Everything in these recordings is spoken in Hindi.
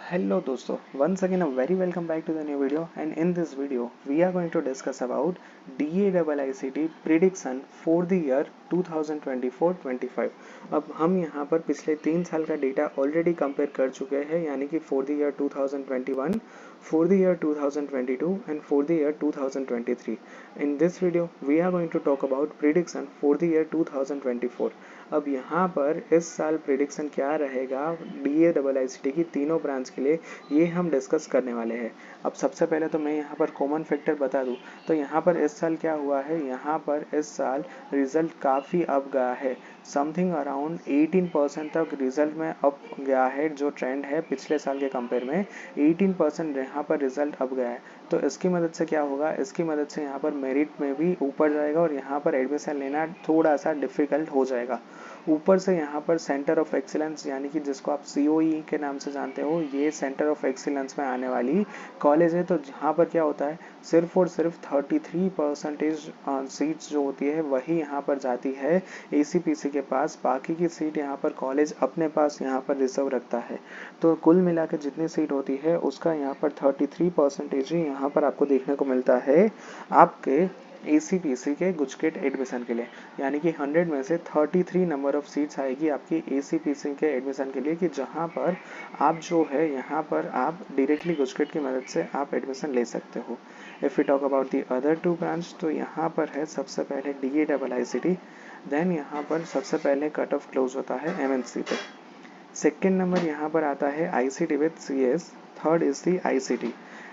Hello dosto, once again a very welcome back to the new video, and in this video we are going to discuss about DAIICT prediction for the year 2024-25। अब हम यहाँ पर पिछले 3 साल का डेटा ऑलरेडी कंपेयर कर चुके हैं, यानी कि for the year 2021, for the year 2022 and for the year 2023। In this video we are going to talk about prediction for the year 2024। अब यहाँ पर इस साल प्रिडिक्शन क्या रहेगा DAIICT की तीनों ब्रांच के लिए, ये हम डिस्कस करने वाले हैं। अब सबसे पहले तो मैं यहाँ पर कॉमन फैक्टर बता दूँ तो यहाँ पर इस साल क्या हुआ है, यहाँ पर इस साल रिजल्ट काफ़ी अप गया है। समथिंग अराउंड 18% तक रिजल्ट में अप गया है। जो ट्रेंड है पिछले साल के कंपेयर में 18% यहाँ पर रिजल्ट अप गया है। तो इसकी मदद से क्या होगा, इसकी मदद से यहाँ पर मेरिट में भी ऊपर जाएगा और यहाँ पर एडमिशन लेना थोड़ा सा डिफिकल्ट हो जाएगा। ऊपर से यहाँ पर सेंटर ऑफ एक्सीलेंस, यानी कि जिसको आप COE के नाम से जानते हो, ये सेंटर ऑफ एक्सीलेंस में आने वाली कॉलेज है। तो जहाँ पर क्या होता है, सिर्फ और सिर्फ 33% सीट्स जो होती है वही यहाँ पर जाती है ACPC के पास। बाकी की सीट यहाँ पर कॉलेज अपने पास यहाँ पर रिजर्व रखता है। तो कुल मिलाकर जितनी सीट होती है उसका यहाँ पर 33% ही यहाँ पर आपको देखने को मिलता है आपके ACPC के गुजकेट एडमिशन के लिए। यानी कि 100 में से 33 नंबर ऑफ सीट्स आएगी आपकी ACPC के एडमिशन के लिए, कि जहां पर आप जो है यहाँ पर आप डायरेक्टली गुजकेट की मदद से आप एडमिशन ले सकते हो। If you talk about the other two branch, तो यहाँ पर है सबसे पहले DAIICT, देन यहाँ पर सबसे पहले कट ऑफ क्लोज होता है MNC पे। सेकेंड नंबर यहाँ पर आता है ICT with CS, third is the ICT,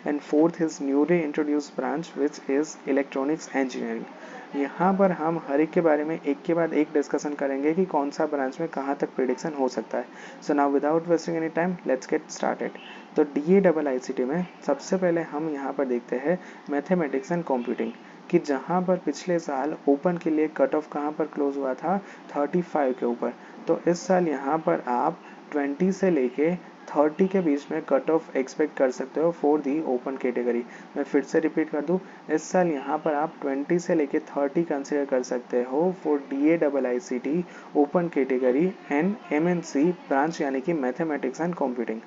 and fourth is newly introduce branch which is electronics engineering. यहाँ पर हम हर एक के बारे में एक के बाद एक डिस्कशन करेंगे कि कौन सा ब्रांच में कहाँ तक प्रिडिक्शन हो सकता है। So now without wasting any time let's get started. तो DAIICT में सबसे पहले हम यहाँ पर देखते हैं मैथमेटिक्स एंड कंप्यूटिंग, कि जहाँ पर पिछले साल ओपन के लिए कट ऑफ कहाँ पर क्लोज हुआ था, 35 के ऊपर। तो इस साल यहाँ पर आप 20 से लेके 30 के बीच में कट ऑफ एक्सपेक्ट कर सकते हो फॉर दी ओपन कैटेगरी। मैं फिर से रिपीट कर दूं, इस साल यहाँ पर आप 20 से लेके 30 कंसिडर कर सकते हो for DAIICT open category and MNC branch, यानी कि mathematics and computing.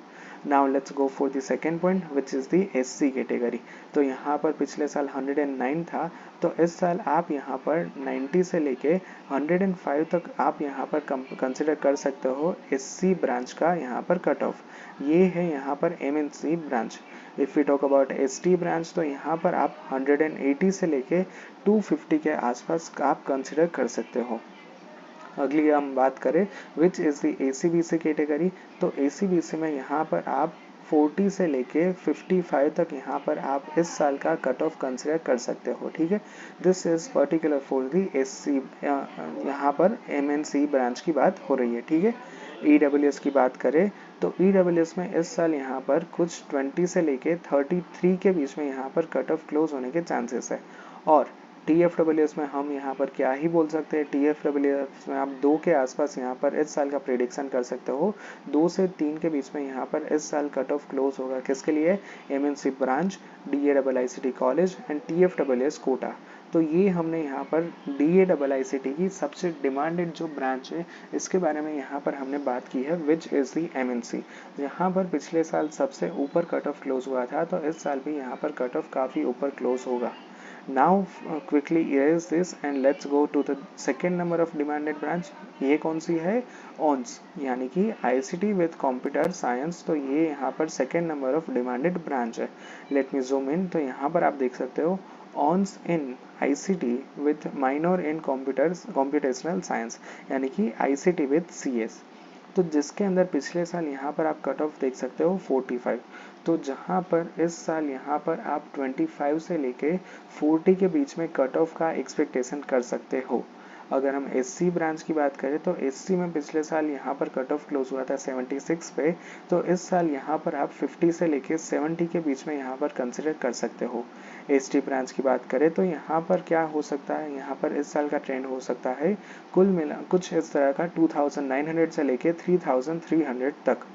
Now let's go for the second point which is the SC category. तो यहाँ पर पिछले साल 109 था, तो इस साल आप यहाँ पर 90 से लेके 105 तक आप यहाँ पर कंसिडर कर सकते हो SC ब्रांच का यहाँ पर कट ऑफ। ये है यहाँ पर MNC branch. If you talk about ST branch, तो यहाँ पर आप 180 से लेके 250 के आसपास आप कंसिडर कर सकते हो। अगली हम बात करें which is the ACBC category, तो ACBC में यहाँ पर आप 40 से लेके 55 तक यहाँ पर आप इस साल का कट ऑफ कंसिडर कर सकते हो। ठीक है, this is particular for the SC, यहाँ पर MNC ब्रांच की बात हो रही है। ठीक है, EWS की बात करें तो EWS में इस साल यहाँ पर कुछ 20 से लेके 33 के बीच में यहाँ पर कट ऑफ क्लोज होने के चांसेस है। और TFWS में हम यहाँ पर क्या ही बोल सकते हैं, TFWS में आप 2 के आसपास यहाँ पर इस साल का प्रेडिक्शन कर सकते हो। 2 से 3 के बीच में यहाँ पर इस साल कट ऑफ क्लोज होगा। किसके लिए, MNC branch, DAIICT college and TFWS quota. तो ये हमने यहाँ पर DAIICT की सबसे डिमांडेड जो ब्रांच है इसके बारे में यहाँ पर हमने बात की है, विच इज़ दी MNC। यहाँ पर पिछले साल सबसे ऊपर कट ऑफ क्लोज हुआ था, तो इस साल भी यहाँ पर कट ऑफ काफ़ी ऊपर क्लोज होगा। Now quickly erase this and let's go to the second number of demanded branch। ये कौन सी है, ONS, यानी कि ICT with computer science। तो ये यहाँ पर second number of demanded branch है। Let me zoom in, तो यहाँ पर आप देख सकते हो ONS in ICT with minor in computational science, यानी कि ICT with CS। तो जिसके अंदर पिछले साल यहाँ पर आप कट ऑफ देख सकते हो 45। तो जहाँ पर इस साल यहाँ पर आप 25 से लेके 40 के बीच में कट ऑफ का एक्सपेक्टेशन कर सकते हो। अगर हम SC ब्रांच की बात करें तो SC में पिछले साल यहाँ पर कट ऑफ क्लोज हुआ था 76 पे, तो इस साल यहाँ पर आप 50 से लेके 70 के बीच में यहाँ पर कंसिडर कर सकते हो। ST ब्रांच की बात करें तो यहाँ पर क्या हो सकता है, यहाँ पर इस साल का ट्रेंड हो सकता है कुल मिला कुछ इस तरह का 2900 से लेके 3300 तक।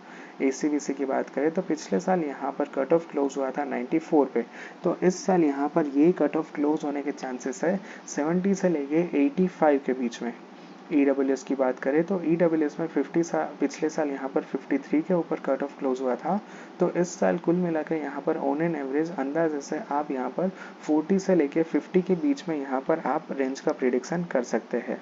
ACBC की बात करें तो पिछले साल यहाँ पर कट ऑफ क्लोज हुआ था 94 पे, तो इस साल यहाँ पर ये कट ऑफ क्लोज होने के चांसेस है 70 से लेके 85 के बीच में। EWS की बात करें तो EWS में पिछले साल यहाँ पर 53 के ऊपर कट ऑफ क्लोज हुआ था। तो इस साल कुल मिलाकर यहाँ पर ऑन एन एवरेज अंदाजे से आप यहाँ पर 40 से लेके 50 के बीच में यहाँ पर आप रेंज का प्रिडिक्शन कर सकते हैं।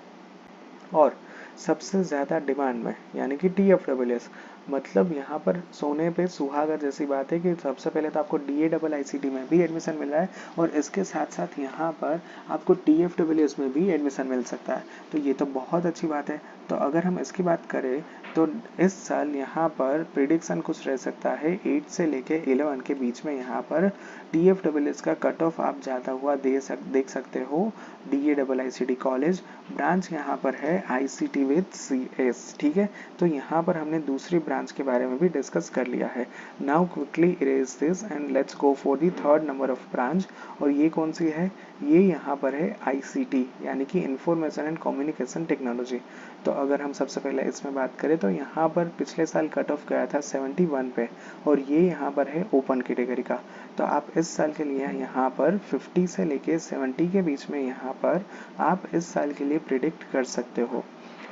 और सबसे ज़्यादा डिमांड में यानी कि TFWS, मतलब यहाँ पर सोने पे सुहागा जैसी बात है कि सबसे पहले तो आपको DAIICT में भी एडमिशन मिल रहा है और इसके साथ साथ यहाँ पर आपको TFWS में भी एडमिशन मिल सकता है। तो ये तो बहुत अच्छी बात है। तो अगर हम इसकी बात करें तो इस साल यहाँ पर प्रिडिक्शन कुछ रह सकता है 8 से लेके 11 के बीच में। यहाँ पर TFWS का कट ऑफ आप ज़्यादा हुआ देख सकते हो। DAIICT कॉलेज ब्रांच यहाँ पर है ICT विद CS, ठीक है। तो यहाँ पर हमने दूसरी ब्रांच के बारे में भी डिस्कस कर लिया है। Now quickly erase this and let's go for the third number of branch. और ये कौन सी है? ये यहाँ पर है ICT यानी कि इंफॉर्मेशन एंड कम्युनिकेशन टेक्नोलॉजी। तो अगर हम सबसे पहले इसमें बात करें तो यहाँ पर पिछले साल कट ऑफ गया था 71 पे और ये यहाँ पर है ओपन कैटेगरी का। तो आप इस साल के लिए यहाँ पर 50 से लेके 70 के बीच में यहाँ पर आप इस साल के लिए प्रिडिक्ट कर सकते हो।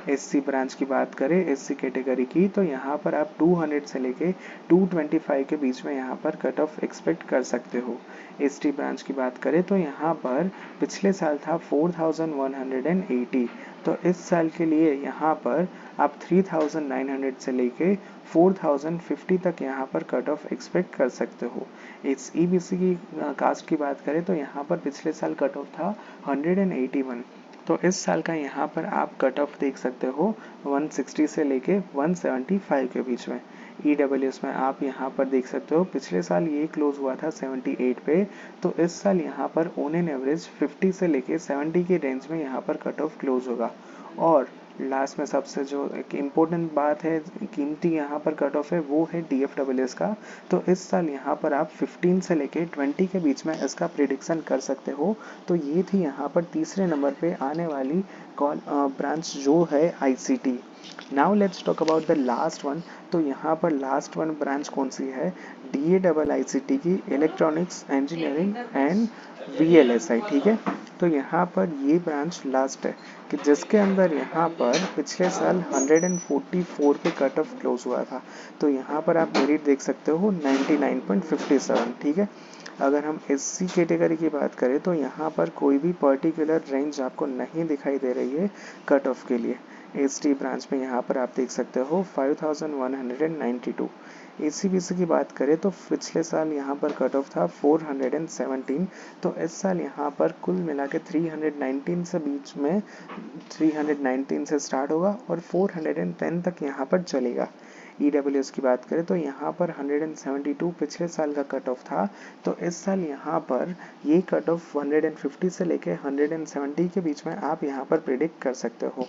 SC ब्रांच की बात करें, SC कैटेगरी की, तो यहाँ पर आप 200 से लेके 225 के बीच में यहाँ पर कट ऑफ एक्सपेक्ट कर सकते हो। ST ब्रांच की बात करें तो यहाँ पर पिछले साल था 4180। तो इस साल के लिए यहाँ पर आप 3900 से लेके 4050 तक यहाँ पर कट ऑफ एक्सपेक्ट कर सकते हो। इस EBC की कास्ट की बात करें तो यहाँ पर पिछले साल कट ऑफ था 181। तो इस साल का यहाँ पर आप कट ऑफ देख सकते हो 160 से लेके 175 के बीच में। EWS में आप यहाँ पर देख सकते हो पिछले साल ये क्लोज हुआ था 78 पे। तो इस साल यहाँ पर ऑन एन एवरेज 50 से लेके 70 के रेंज में यहाँ पर कट ऑफ क्लोज होगा। और लास्ट में सबसे जो एक इम्पोर्टेंट बात है, कीमती यहाँ पर कट ऑफ है, वो है DFWS का। तो इस साल यहाँ पर आप 15 से लेके 20 के बीच में इसका प्रिडिक्शन कर सकते हो। तो ये थी यहाँ पर तीसरे नंबर पे आने वाली ब्रांच जो है ICT। Now let's talk about the last one. तो यहाँ पर लास्ट वन ब्रांच कौन सी है? DAIICT की इलेक्ट्रॉनिक्स इंजीनियरिंग एंड VLSI, ठीक है। तो यहाँ पर ये ब्रांच लास्ट है कि जिसके अंदर यहाँ पर पिछले साल 144 पे कट ऑफ क्लोज हुआ था। तो यहाँ पर आप मेरिट देख सकते हो 99.57, ठीक है। अगर हम SC कैटेगरी की बात करें तो यहाँ पर कोई भी पर्टिकुलर रेंज आपको नहीं दिखाई दे रही है कट ऑफ के लिए। ST ब्रांच में यहाँ पर आप देख सकते हो 5192। ACBC की बात करें तो पिछले साल यहाँ पर कट ऑफ था 417। तो इस साल यहाँ पर कुल मिला के 319 से बीच में 319 से स्टार्ट होगा और 410 तक यहाँ पर चलेगा। EWS की बात करें तो यहाँ पर 172 पिछले साल का कट ऑफ था। तो इस साल यहाँ पर ये कट ऑफ 150 से लेके 170 के बीच में आप यहाँ पर प्रिडिक्ट कर सकते हो।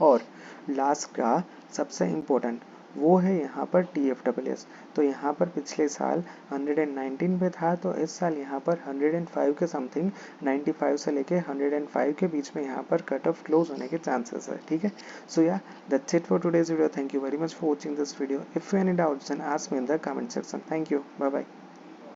और लास्ट का सबसे इम्पोर्टेंट वो है यहाँ पर TFWS। तो यहाँ पर पिछले साल 119 पे था, तो इस साल यहाँ पर 105 के समथिंग, 95 से लेके 105 के बीच में यहाँ पर कट ऑफ क्लोज होने के चांसेस है, ठीक है। So yeah that's it for today's video. Thank you very much for watching this video. If you any doubts then ask me in the comment section. Thank you, bye bye.